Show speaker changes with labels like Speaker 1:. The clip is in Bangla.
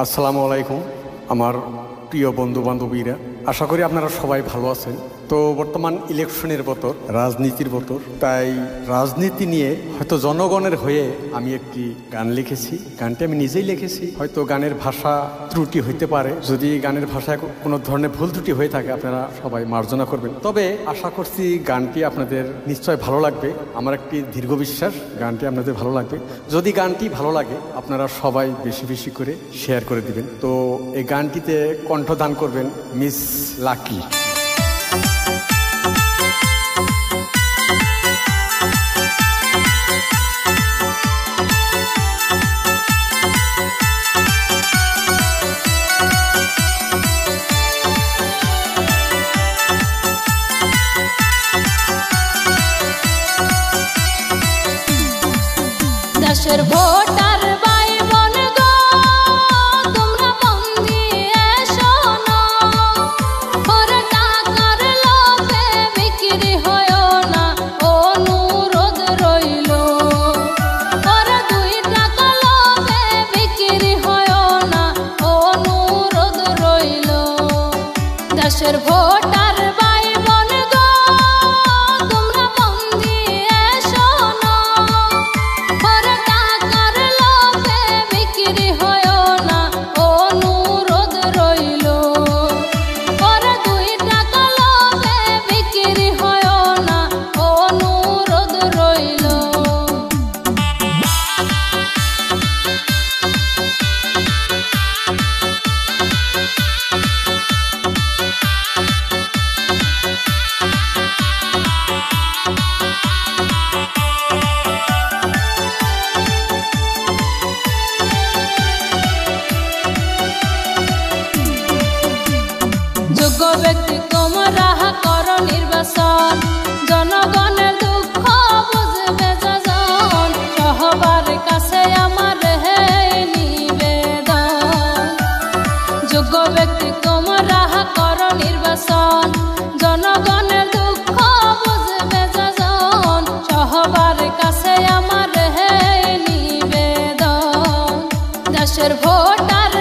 Speaker 1: আসসালামু আলাইকুম আমার প্রিয় বন্ধু বান্ধবীরা, আশা করি আপনারা সবাই ভালো আছেন। তো বর্তমান ইলেকশনের বছর, রাজনীতির বছর, তাই রাজনীতি নিয়ে হয়তো জনগণের হয়ে আমি একটি গান লিখেছি। গানটি আমি নিজেই লিখেছি, হয়তো গানের ভাষা ত্রুটি হইতে পারে। যদি গানের ভাষায় কোনো ধরনের ভুল ত্রুটি হয়ে থাকে আপনারা সবাই মার্জনা করবেন। তবে আশা করছি গানটি আপনাদের নিশ্চয় ভালো লাগবে। আমার একটি দীর্ঘ বিশ্বাস গানটি আপনাদের ভালো লাগবে। যদি গানটি ভালো লাগে আপনারা সবাই বেশি বেশি করে শেয়ার করে দিবেন। তো এই গানটিতে কণ্ঠদান করবেন মিস লাকি।
Speaker 2: দেশের ভোটার ভাই বোন গো, তোমরা মন দিয়ে শোনো। ওরে টাকার লোভে বিক্রি হয়ো না, অনুরোধ রইল। ওরে 2 টাকা লোভে বিক্রি হয়ো না, অনুরোধ রইল। দেশের ভোটার ভাই বোন গো, তোমরা মন দিয়ে শোনো। ওরে টাকার লোভে বিক্রি হয়ো না, অনুরোধ রইল। ওরে 2 টাকা লোভে বিক্রি হয়ো না, অনুরোধ রইল। যোগ্য ব্যক্তি তোমরা করো নির্বাচন, জনগণের দুঃখ বুঝবে যজন। সবার কাছে আমার নিবেদন, যোগ্য ব্যক্তি তোমরা করো নির্বাচন, জনগণের দুঃখ বুঝবে যজন। সবার কাছে আমার নিবেদন, দেশের ভোটার